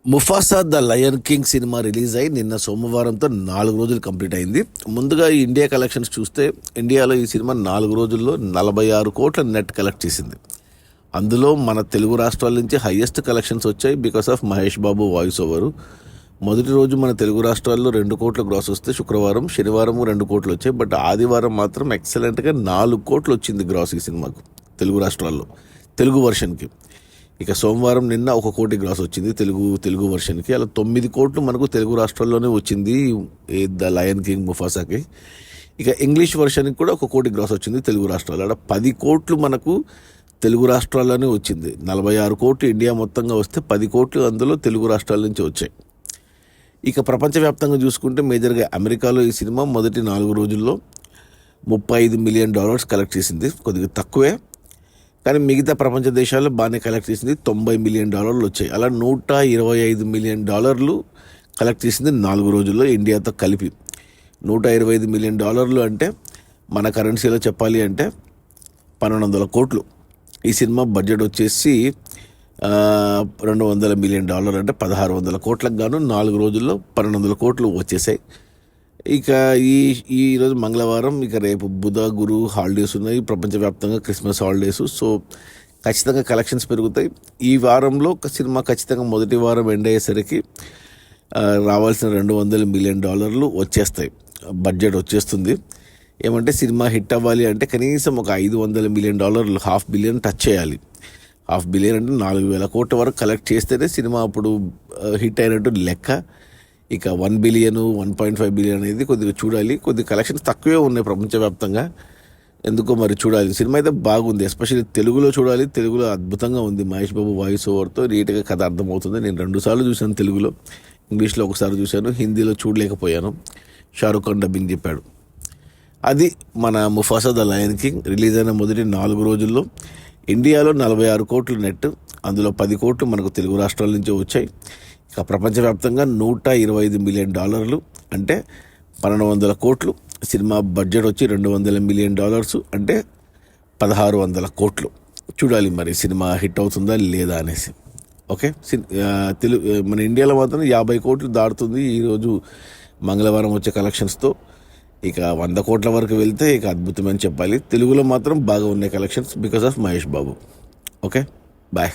Mufasa the lion king cinema release అయ్యి నిన్న సోమవారంతో 4 రోజులు కంప్లీట్ అయింది. ముందుగా ఈ ఇండియా కలెక్షన్స్ చూస్తే ఇండియాలో ఈ సినిమా 4 రోజుల్లో 46 కోట్ల నెట్ కలెక్ట్ చేసింది. అందులో మన తెలుగు రాష్ట్రాల నుంచి హయ్యెస్ట్ కలెక్షన్స్ వచ్చాయి because of Mahesh Babu voice over. మొదటి రోజు మన తెలుగు రాష్ట్రాల్లో 2 కోట్ల గ్రాస్ వస్తే శుక్రవారం శనివారం 2 కోట్లు వచ్చాయి. బట్ ఆదివారం మాత్రం ఎక్సలెంట్గా 4 కోట్లు వచ్చింది గ్రాస్ ఈ సినిమాకు తెలుగు రాష్ట్రాల్లో తెలుగు వర్షన్కి. ఇక సోమవారం నిన్న 1 కోటి గ్రాస్ వచ్చింది తెలుగు వర్షన్కి. అలా 9 కోట్లు మనకు తెలుగు రాష్ట్రాల్లోనే వచ్చింది ద లయన్ కింగ్ ముఫాసాకి. ఇక ఇంగ్లీష్ వర్షన్కి కూడా 1 కోటి గ్రాస్ వచ్చింది తెలుగు రాష్ట్రాల్లో. అలా 10 కోట్లు మనకు తెలుగు రాష్ట్రాల్లోనే వచ్చింది. 46 కోట్లు ఇండియా మొత్తంగా వస్తే 10 కోట్లు అందులో తెలుగు రాష్ట్రాల నుంచి వచ్చాయి. ఇక ప్రపంచవ్యాప్తంగా చూసుకుంటే మేజర్గా అమెరికాలో ఈ సినిమా మొదటి 4 రోజుల్లో $35 మిలియన్ కలెక్ట్ చేసింది. కొద్దిగా తక్కువే, కానీ మిగతా ప్రపంచ దేశాల్లో బాగానే కలెక్ట్ చేసింది. $90 మిలియన్ వచ్చాయి. అలా $125 మిలియన్ కలెక్ట్ చేసింది 4 రోజుల్లో ఇండియాతో కలిపి. $125 మిలియన్ అంటే మన కరెన్సీలో చెప్పాలి అంటే 1,200 కోట్లు. ఈ సినిమా బడ్జెట్ వచ్చేసి $200 మిలియన్ అంటే 1,600 కోట్లకు గాను 4 రోజుల్లో 1,200 కోట్లు వచ్చేసాయి. ఇక ఈరోజు మంగళవారం, ఇక రేపు బుధ గురు హాలిడేస్ ఉన్నాయి ప్రపంచవ్యాప్తంగా, క్రిస్మస్ హాలిడేస్. సో ఖచ్చితంగా కలెక్షన్స్ పెరుగుతాయి. ఈ వారంలో సినిమా ఖచ్చితంగా మొదటి వారం ఎండ్ అయ్యేసరికి రావాల్సిన $200 మిలియన్ వచ్చేస్తాయి, బడ్జెట్ వచ్చేస్తుంది. ఏమంటే సినిమా హిట్ అవ్వాలి అంటే కనీసం ఒక $500 మిలియన్, $500 మిలియన్ టచ్ చేయాలి. $500 మిలియన్ అంటే 4,000 కోట్ల వరకు కలెక్ట్ చేస్తేనే సినిమా అప్పుడు హిట్ అయినట్టు లెక్క. ఇక 1 బిలియన్, 1.5 బిలియన్ అనేది కొద్దిగా చూడాలి. కొద్దిగా కలెక్షన్స్ తక్కువే ఉన్నాయి ప్రపంచవ్యాప్తంగా, ఎందుకో మరి చూడాలి. సినిమా అయితే బాగుంది, ఎస్పెషల్లీ తెలుగులో చూడాలి. తెలుగులో అద్భుతంగా ఉంది. మహేష్ బాబు వాయిస్ ఓవర్తో నీట్గా కథ అర్థమవుతుంది. నేను 2 సార్లు చూశాను తెలుగులో, ఇంగ్లీష్లో 1 సారి చూశాను, హిందీలో చూడలేకపోయాను. షారుఖ్ ఖాన్ డబ్బింగ్ చెప్పాడు. అది మన Mufasa the lion king release అయిన మొదటి 4 రోజుల్లో ఇండియాలో 46 కోట్లు నెట్, అందులో 10 కోట్లు మనకు తెలుగు రాష్ట్రాల నుంచి వచ్చాయి. ఇక ప్రపంచవ్యాప్తంగా $125 మిలియన్ అంటే 1,200 కోట్లు. సినిమా బడ్జెట్ వచ్చి $200 మిలియన్ అంటే 1,600 కోట్లు. చూడాలి మరి సినిమా హిట్ అవుతుందా లేదా అనేసి. ఓకే, మన ఇండియాలో మాత్రం 50 కోట్లు దాటుతుంది ఈరోజు మంగళవారం వచ్చే కలెక్షన్స్తో. ఇక 100 కోట్ల వరకు వెళ్తే ఇక అద్భుతమని చెప్పాలి. తెలుగులో మాత్రం బాగా ఉన్నాయి collections because of Mahesh Babu. Okay, bye.